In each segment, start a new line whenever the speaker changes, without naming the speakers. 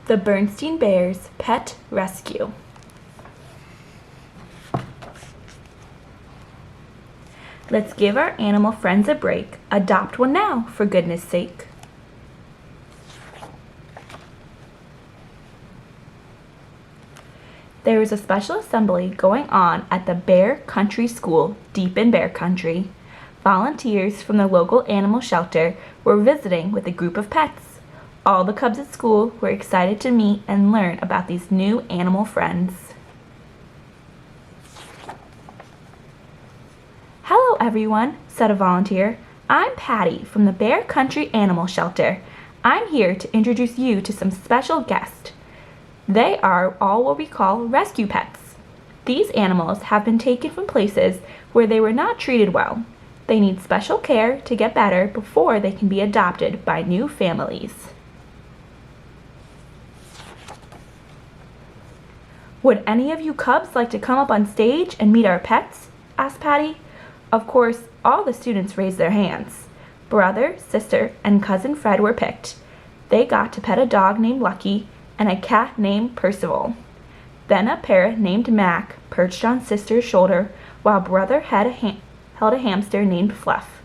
The Berenstain Bears Pet Rescue. Let's give our animal friends a break. Adopt one now, for goodness sake. There is a special assembly going on at the Bear Country School, deep in Bear Country. Volunteers from the local animal shelter were visiting with a group of pets. All the cubs at school were excited to meet and learn about these new animal friends. "Hello, everyone," said a volunteer. "I'm Patty from the Bear Country Animal Shelter. I'm here to introduce you to some special guests. They are all what we call rescue pets. These animals have been taken from places where they were not treated well. They need special care to get better before they can be adopted by new families." "Would any of you cubs like to come up on stage and meet our pets?" asked Patty. Of course, all the students raised their hands. Brother, sister, and cousin Fred were picked. They got to pet a dog named Lucky and a cat named Percival. Then a parrot named Mac perched on sister's shoulder while brother held a hamster named Fluff.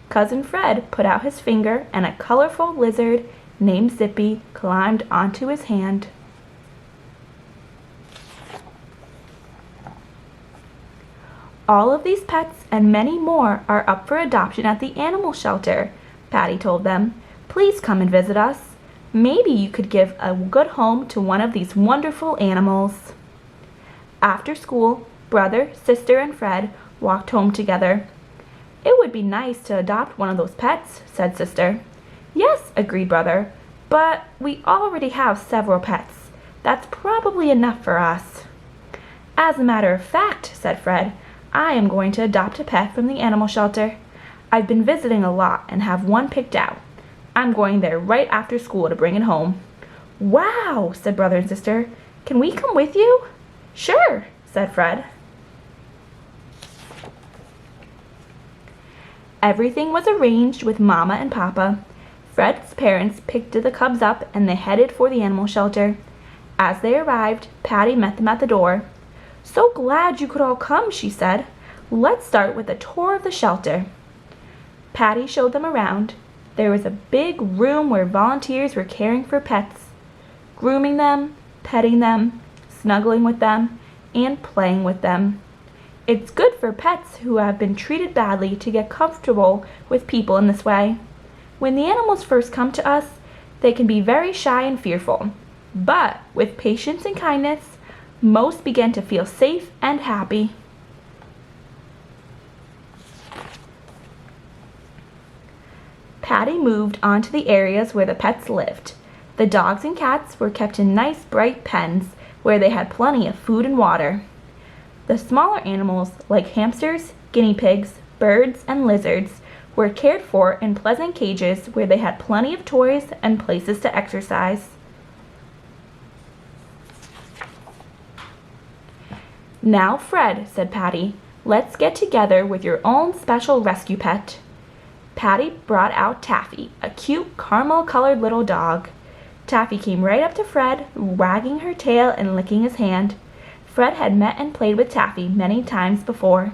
Cousin Fred put out his finger and a colorful lizard named Zippy climbed onto his hand. "All of these pets and many more are up for adoption at the animal shelter," Patty told them. "Please come and visit us. Maybe you could give a good home to one of these wonderful animals." After school, brother, sister, and Fred walked home together. "It would be nice to adopt one of those pets," said sister. "Yes," agreed brother, "but we already have several pets. That's probably enough for us." "As a matter of fact," said Fred, "I am going to adopt a pet from the animal shelter. I've been visiting a lot and have one picked out. I'm going there right after school to bring it home." "Wow," said brother and sister. "Can we come with you?" "Sure," said Fred. Everything was arranged with Mama and Papa. Fred's parents picked the cubs up and they headed for the animal shelter. As they arrived, Patty met them at the door. "So glad you could all come," she said. "Let's start with a tour of the shelter." Patty showed them around. There was a big room where volunteers were caring for pets, grooming them, petting them, snuggling with them, and playing with them. It's good for pets who have been treated badly to get comfortable with people in this way. When the animals first come to us, they can be very shy and fearful, but with patience and kindness, most begin to feel safe and happy. Patty moved on to the areas where the pets lived. The dogs and cats were kept in nice bright pens where they had plenty of food and water. The smaller animals, like hamsters, guinea pigs, birds, and lizards, were cared for in pleasant cages where they had plenty of toys and places to exercise. "Now, Fred," said Patty, "let's get together with your own special rescue pet." Patty brought out Taffy, a cute caramel-colored little dog. Taffy came right up to Fred, wagging her tail and licking his hand. Fred had met and played with Taffy many times before.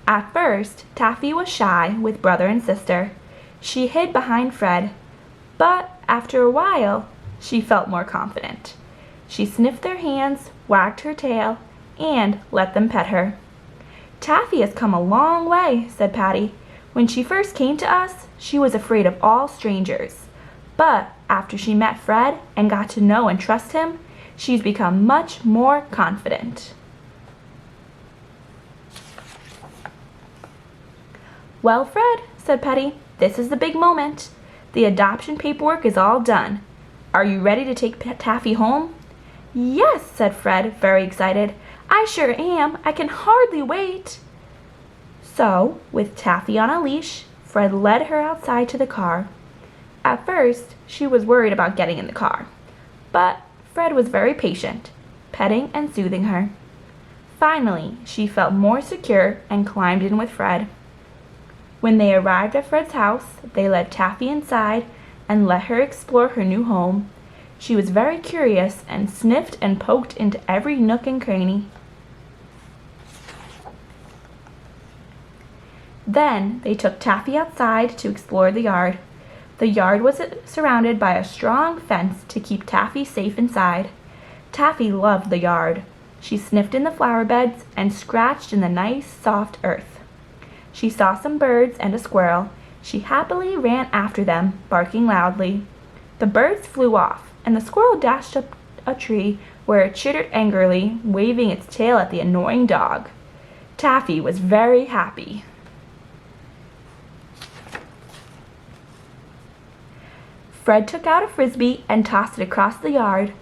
At first, Taffy was shy with brother and sister. She hid behind Fred, but after a while, she felt more confident. She sniffed their hands, wagged her tail, and let them pet her. "Taffy has come a long way," said Patty. "When she first came to us, she was afraid of all strangers. But after she met Fred and got to know and trust him, she's become much more confident." "Well, Fred," said Patty, "this is the big moment. The adoption paperwork is all done. Are you ready to take Taffy home?" "Yes," said Fred, very excited. "I sure am. I can hardly wait." So, with Taffy on a leash, Fred led her outside to the car. At first, she was worried about getting in the car, but Fred was very patient, petting and soothing her. Finally, she felt more secure and climbed in with Fred. When they arrived at Fred's house, they led Taffy inside and let her explore her new home. She was very curious and sniffed and poked into every nook and cranny. Then they took Taffy outside to explore the yard. The yard was surrounded by a strong fence to keep Taffy safe inside. Taffy loved the yard. She sniffed in the flower beds and scratched in the nice, soft earth. She saw some birds and a squirrel. She happily ran after them, barking loudly. The birds flew off, and the squirrel dashed up a tree where it chittered angrily, waving its tail at the annoying dog. Taffy was very happy. Fred took out a frisbee and tossed it across the yard.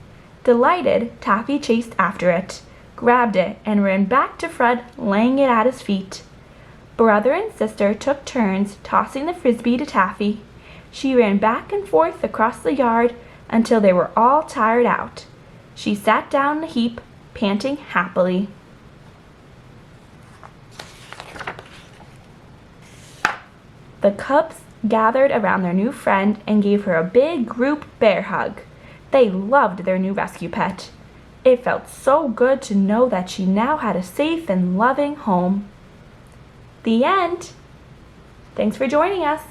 Delighted, Taffy chased after it, grabbed it, and ran back to Fred, laying it at his feet. Brother and sister took turns tossing the frisbee to Taffy. She ran back and forth across the yard until they were all tired out. She sat down in a heap, panting happily. The cubs gathered around their new friend and gave her a big group bear hug. They loved their new rescue pet. It felt so good to know that she now had a safe and loving home. The end. Thanks for joining us.